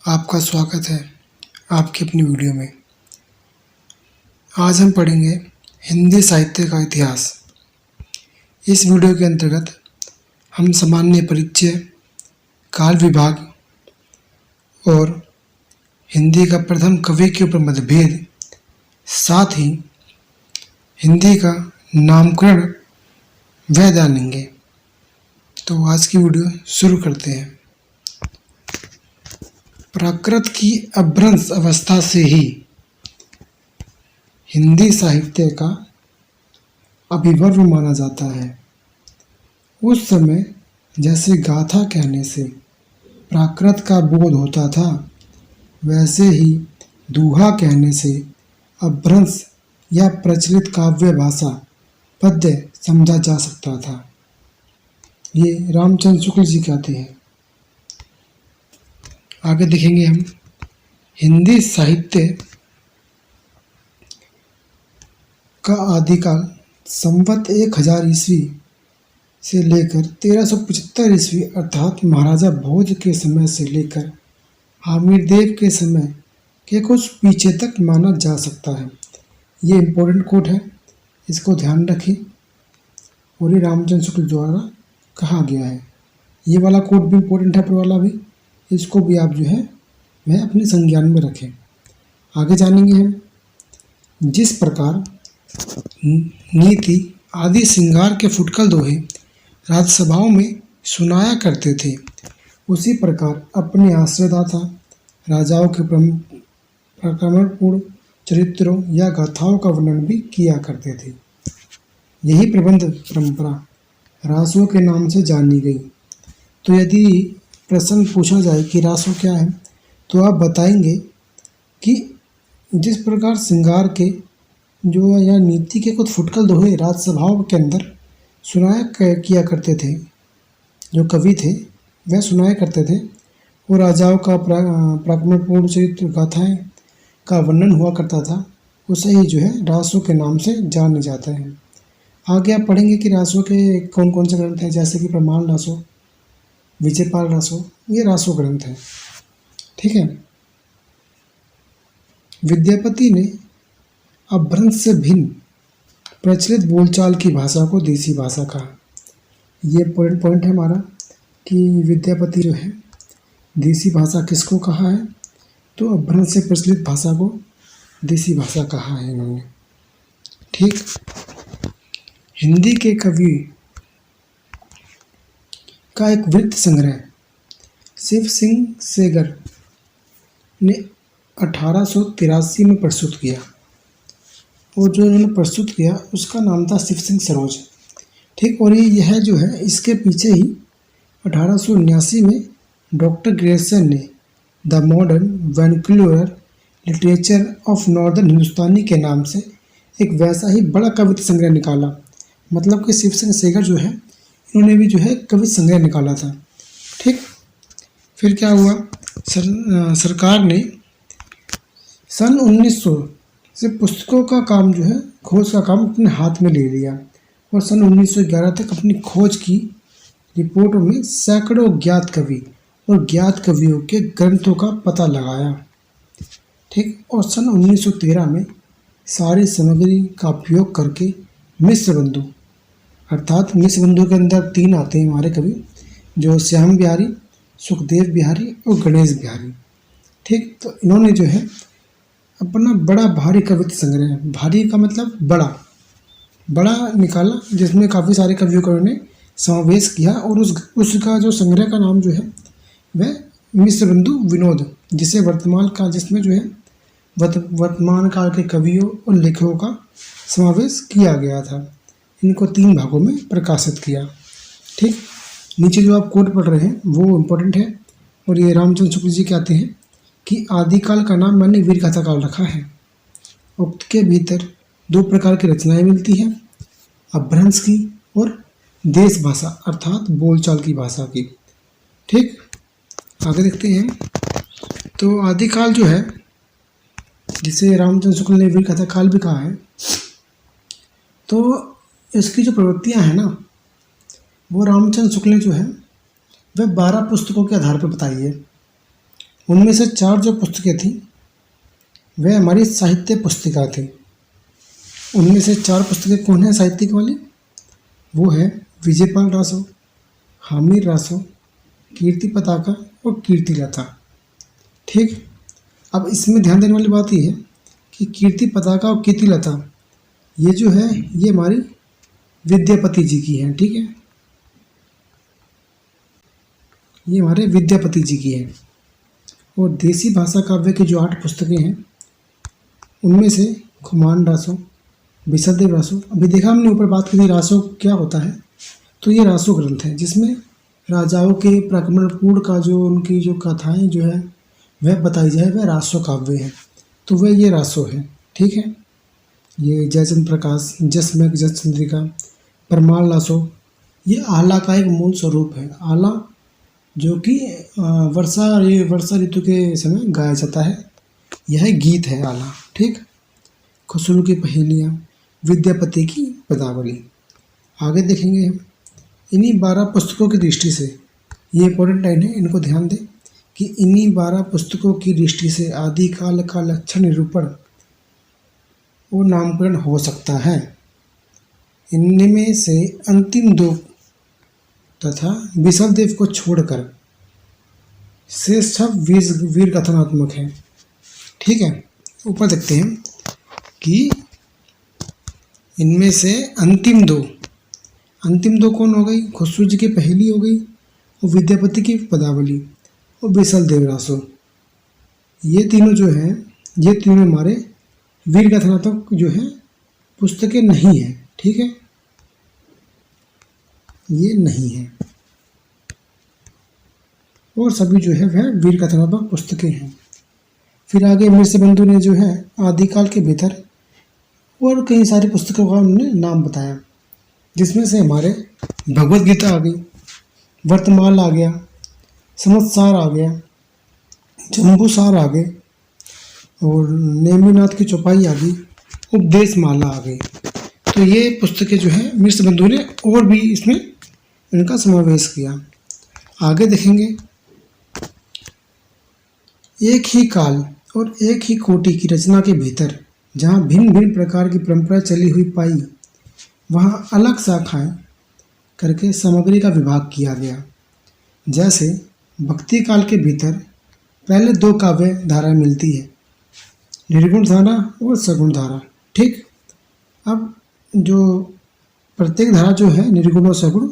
आपका स्वागत है आपकी अपनी वीडियो में। आज हम पढ़ेंगे हिंदी साहित्य का इतिहास। इस वीडियो के अंतर्गत हम सामान्य परिचय, काल विभाग और हिंदी का प्रथम कवि के ऊपर मतभेद, साथ ही हिंदी का नामकरण वह जानेंगे। तो आज की वीडियो शुरू करते हैं। प्राकृत की अभ्रंश अवस्था से ही हिंदी साहित्य का अभिभव माना जाता है। उस समय जैसे गाथा कहने से प्राकृत का बोध होता था, वैसे ही दूहा कहने से अभ्रंश या प्रचलित काव्य भाषा पद्य समझा जा सकता था। ये रामचंद्र शुक्ल जी कहते हैं। आगे देखेंगे हम हिंदी साहित्य का आदिकाल संवत 1000 ईस्वी से लेकर 1375 ईस्वी अर्थात महाराजा भोज के समय से लेकर आमिरदेव के समय के कुछ पीछे तक माना जा सकता है। ये इम्पोर्टेंट कोट है, इसको ध्यान रखें और ये रामचंद्र शुक्ल द्वारा कहा गया है। ये वाला कोट भी इम्पोर्टेंट है, पर वाला भी, इसको भी आप जो है वह अपने संज्ञान में रखें। आगे जानेंगे हम जिस प्रकार नीति आदि श्रृंगार के फुटकल दोहे राजसभाओं में सुनाया करते थे, उसी प्रकार अपने आश्रयदाता राजाओं के प्रक्रमणपूर्ण चरित्रों या गाथाओं का वर्णन भी किया करते थे। यही प्रबंध परंपरा रासों के नाम से जानी गई। तो यदि प्रश्न पूछा जाए कि रासो क्या है, तो आप बताएंगे कि जिस प्रकार श्रृंगार के जो या नीति के कुछ फुटकल दोहे राजसभाओं के अंदर सुनाया किया करते थे, जो कवि थे वह सुनाया करते थे, वो राजाओं का प्राक्रमणपूर्ण चरित्र गाथाएं का वर्णन हुआ करता था, उसे ही जो है रासों के नाम से जाने जाता है। आगे आप पढ़ेंगे कि रासों के कौन कौन से ग्रंथ हैं, जैसे कि प्रमाण रासो, विजयपाल रासो, ये रासो ग्रंथ हैं। ठीक है। विद्यापति ने अभ्रंश से भिन्न प्रचलित बोलचाल की भाषा को देसी भाषा कहा। ये पॉइंट है हमारा कि विद्यापति जो है देसी भाषा किसको कहा है, तो अभ्रंश से प्रचलित भाषा को देसी भाषा कहा है इन्होंने। ठीक। हिंदी के कवि का एक वृत्त संग्रह शिव सिंह सेगर ने 1883 में प्रस्तुत किया, और जो इन्होंने प्रस्तुत किया उसका नाम था शिव सिंह सरोज। ठीक। और यह जो है इसके पीछे ही 1879 में डॉक्टर ग्रेसन ने the modern vernacular literature of northern Hindustani के नाम से एक वैसा ही बड़ा कविता संग्रह निकाला। मतलब कि शिव सिंह सेगर जो है इन्होंने भी जो है कविता संग्रह निकाला था। ठीक। फिर क्या हुआ, सरकार ने सन 1900 से पुस्तकों का काम जो है खोज का काम अपने हाथ में ले लिया, और सन 1911 तक अपनी खोज की रिपोर्टों में सैकड़ों ज्ञात कवि और ज्ञात कवियों के ग्रंथों का पता लगाया। ठीक। और सन 1913 में सारी सामग्री का उपयोग करके मिश्र बंधु, अर्थात मिश्र बंधु के अंदर 3 आते हैं हमारे कवि, जो श्याम बिहारी, सुखदेव बिहारी और गणेश बिहारी। ठीक। तो इन्होंने जो है अपना बड़ा भारी कविता संग्रह, भारी का मतलब बड़ा निकाला, जिसमें काफ़ी सारे कवियों का उन्होंने समावेश किया, और उसका जो संग्रह का नाम जो है वह मिश्र बंधु विनोद, जिसमें जो है वर्तमान काल के कवियों और लेखकों का समावेश किया गया था। इनको 3 भागों में प्रकाशित किया। ठीक। नीचे जो आप कोट पढ़ रहे हैं वो इम्पोर्टेंट है, और ये रामचंद्र शुक्ल जी कहते हैं कि आदिकाल का नाम मैंने वीर गाथा काल रखा है। उक्त के भीतर 2 प्रकार की रचनाएं मिलती हैं, अभ्रंश की और देश भाषा अर्थात बोलचाल की भाषा की। ठीक। आगे देखते हैं। तो आदिकाल जो है, जिसे रामचंद्र शुक्ल ने वीर गाथा काल भी कहा है, तो इसकी जो प्रवृत्तियां हैं ना, वो रामचंद्र शुक्ल ने जो है वह 12 पुस्तकों के आधार पर बताई है। उनमें से 4 जो पुस्तकें थी वह हमारी साहित्य पुस्तिका थी। उनमें से 4 पुस्तकें कौन है साहित्यिक वाली? वो है विजयपाल रासो, हामिर रासो, कीर्ति पताका और कीर्ति लता। ठीक, अब इसमें ध्यान देने वाली बात यह है कि कीर्ति पताका और कीर्ति लता ये जो है ये हमारी विद्यापति जी की है। ठीक है, ये हमारे विद्यापति जी की है। और देसी भाषा काव्य की जो 8 पुस्तकें हैं उनमें से खुमान रासो, विशलदेव रासो, अभी देखा हमने ऊपर बात की थी रासो क्या होता है, तो ये रासो ग्रंथ है जिसमें राजाओं के प्राक्रमण का जो उनकी जो कथाएं जो है वह बताई जाए, वह रासो काव्य है। तो वह ये रासो है। ठीक है, ये जयचंद्र प्रकाश, जसमेघ जसचंद्रिका, परमाल रासो, ये आला का एक मूल स्वरूप है। आला जो कि वर्षा ऋतु के समय गाया जाता है, यह गीत है आला। ठीक, खुसरो की पहेलियाँ, विद्यापति की पदावली। आगे देखेंगे हम इन्हीं 12 पुस्तकों की दृष्टि से, ये इंपॉर्टेंट लाइन है, इनको ध्यान दें कि इन्हीं 12 पुस्तकों की दृष्टि से आदिकाल का लक्षण निरूपण और नामकरण हो सकता है। इनमें से अंतिम 2 तथा विशलदेव को छोड़कर शेष वीर कथनात्मक है। ठीक है, ऊपर देखते हैं कि इनमें से अंतिम दो कौन हो गई? खुसरो जी की पहेली हो गई और विद्यापति की पदावली और विशलदेव रासो। ये तीनों जो हैं ये तीनों हमारे वीर कथनात्मक जो है पुस्तकें नहीं है। ठीक है, ये नहीं है और सभी जो है वह वीर कथनात्मक पुस्तकें हैं। फिर आगे मिर्सबंधु ने जो है आदिकाल के भीतर और कई सारी पुस्तकों का उन्होंने नाम बताया, जिसमें से हमारे भगवत गीता आ गई, वर्तमान आ गया, संवत्सार आ गया, जम्बूसार आ गए और नेमिनाथ की चौपाई आ गई, उपदेश माला आ गई। तो ये पुस्तकें जो है मिर्सबंधु ने और भी इसमें इनका समावेश किया। आगे देखेंगे एक ही काल और एक ही कोटि की रचना के भीतर जहाँ भिन्न भिन्न प्रकार की परंपरा चली हुई पाई, वहाँ अलग शाखाएं करके सामग्री का विभाग किया गया। जैसे भक्ति काल के भीतर पहले 2 काव्य धाराएं मिलती है, निर्गुण धारा और सगुण धारा। ठीक, अब जो प्रत्येक धारा जो है निर्गुण और सगुण,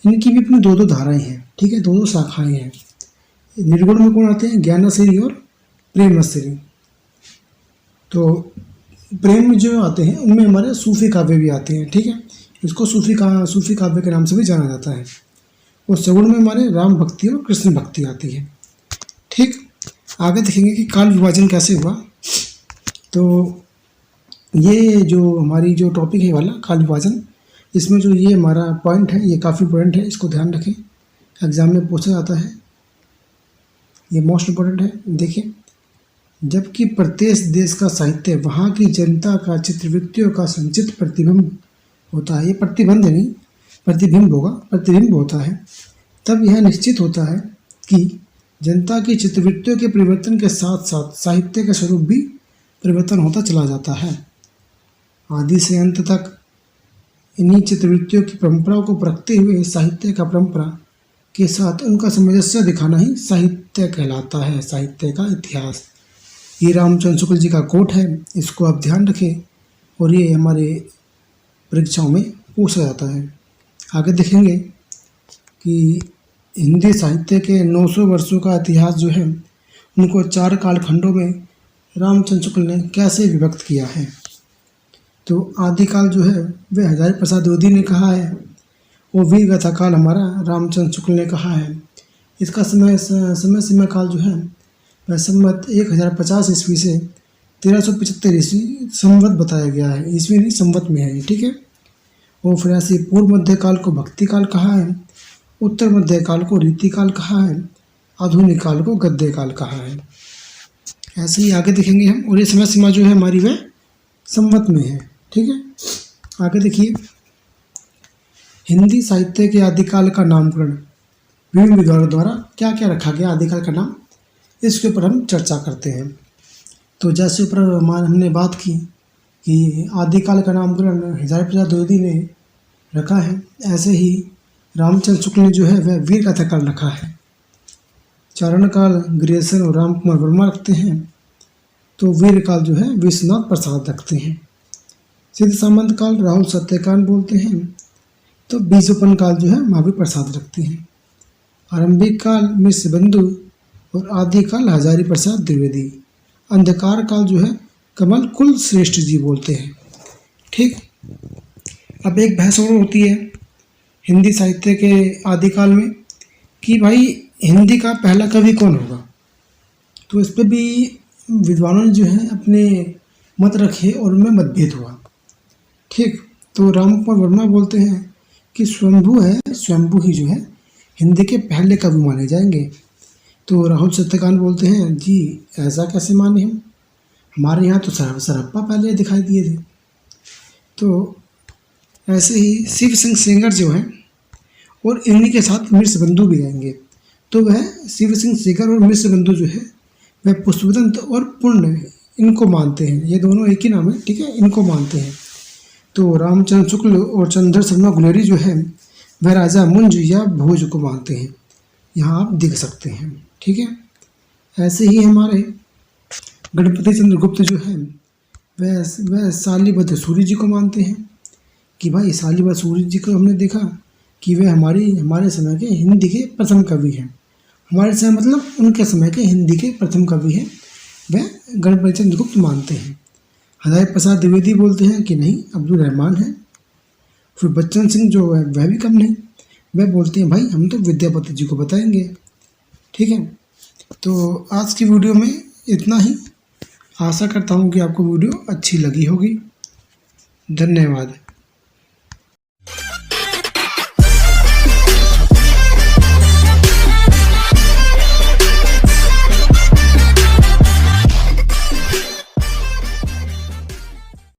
इनकी भी अपनी 2-2 धाराएं हैं। ठीक है, 2-2 शाखाएं हैं। निर्गुण में कौन आते हैं? ज्ञानश्री और प्रेमश्री। तो प्रेम में जो आते हैं उनमें हमारे सूफी काव्य भी आते हैं। ठीक है, इसको सूफी काव्य के नाम से भी जाना जाता है। और सगुण में हमारे राम भक्ति और कृष्ण भक्ति आती है। ठीक, आगे देखेंगे कि काल विभाजन कैसे हुआ। तो ये जो हमारी जो टॉपिक है वाला काल विभाजन, इसमें जो ये हमारा पॉइंट है ये काफ़ी इंपॉर्टेंट है, इसको ध्यान रखें, एग्जाम में पूछा जाता है, ये मोस्ट इम्पोर्टेंट है। देखिए, जबकि प्रत्येक देश का साहित्य वहाँ की जनता का चित्रवृत्तियों का संचित प्रतिबिंब होता है, ये प्रतिबंध नहीं प्रतिबिंब होता है, तब यह निश्चित होता है कि जनता की चित्रवृत्तियों के परिवर्तन के साथ साथ साहित्य का स्वरूप भी परिवर्तन होता चला जाता है। आदि से अंत तक इन्हीं चित्रवृत्तियों की परंपराओं को परखते हुए साहित्य का परंपरा के साथ उनका सामंजस्य दिखाना ही साहित्य कहलाता है, साहित्य का इतिहास। ये रामचंद्र शुक्ल जी का कोट है, इसको आप ध्यान रखें और ये हमारे परीक्षाओं में पूछा जाता है। आगे देखेंगे कि हिंदी साहित्य के 900 वर्षों का इतिहास जो है उनको 4 कालखंडों में रामचंद्र शुक्ल ने कैसे विभक्त किया है। तो आदिकाल जो है वह हजारी प्रसाद द्विवेदी ने कहा है और वीर गाथा काल हमारा रामचंद्र शुक्ल ने कहा है। इसका समय सीमा काल जो है वह संवत 1050 ईस्वी से 1375 ईस्वी संवत बताया गया है, ईस्वी नहीं संवत में है। ठीक है, और फिर ऐसे पूर्व मध्यकाल को भक्ति काल कहा है, उत्तर मध्यकाल को रीति काल कहा है, आधुनिक काल को गद्य काल कहा है। ऐसे ही आगे देखेंगे हम, और ये समय सीमा जो है हमारी वह संवत में है। ठीक है, आगे देखिए, हिंदी साहित्य के आदिकाल का नामकरण विभिन्न विद्वानों द्वारा क्या क्या रखा गया। आदिकाल का नाम इसके ऊपर हम चर्चा करते हैं। तो जैसे ऊपर हमने बात की कि आदिकाल का नामकरण हजारी प्रसाद द्विवेदी ने रखा है, ऐसे ही रामचंद्र शुक्ल ने जो है वह वीर कथा काल रखा है। चारण काल ग्रेसन और राम कुमार वर्मा रखते हैं, तो वीर काल जो है विश्वनाथ प्रसाद रखते हैं। सिद्ध सामंत काल राहुल सत्यकांत बोलते हैं, तो बीजोपन काल जो है महावीर प्रसाद रखते हैं। आरंभिक काल मिश्र बंधु और आदि काल हजारी प्रसाद द्विवेदी। अंधकार काल जो है कमल कुल श्रेष्ठ जी बोलते हैं। ठीक, अब एक बहस और होती है हिंदी साहित्य के आदिकाल में कि भाई हिंदी का पहला कवि कौन होगा। तो इस पर भी विद्वानों ने जो है अपने मत रखे और उनमें मतभेद हुआ। ठीक, तो राम कुमार वर्मा बोलते हैं कि स्वयंभू है, स्वयंभू ही जो है हिंदी के पहले कवि माने जाएंगे। तो राहुल सत्यकांत बोलते हैं जी ऐसा कैसे माने हम, हमारे यहाँ तो सरहप्पा पहले दिखाई दिए थे। तो ऐसे ही शिव सिंह सेंगर जो हैं और इन्हीं के साथ मिश्र बंधु भी आएंगे। तो वह शिव सिंह सेंगर और मिश्र बंधु जो है वह पुष्पदंत और पूर्ण इनको मानते हैं, ये दोनों एक ही नाम है, ठीक है, इनको मानते हैं। तो रामचंद्र शुक्ल और चंद्र शर्मा गुलेरी जो है वह राजा मुंज या भोज को मानते हैं, यहाँ आप देख सकते हैं। ठीक है, ऐसे ही हमारे गणपति चंद्र गुप्त जो है वह शालिभद्र सूर्य जी को मानते हैं कि भाई शालिभद्र सूर्य जी को हमने देखा कि वे हमारे समय के हिंदी के प्रथम कवि हैं। हमारे समय मतलब उनके समय के हिंदी के प्रथम कवि हैं, वह गणपति चंद्र गुप्त मानते हैं। हजारी प्रसाद द्विवेदी बोलते हैं कि नहीं, अब्दुल रहमान है। फिर बच्चन सिंह जो है वह भी कम नहीं, वह बोलते हैं भाई हम तो विद्यापति जी को बताएंगे। ठीक है, तो आज की वीडियो में इतना ही। आशा करता हूँ कि आपको वीडियो अच्छी लगी होगी। धन्यवाद।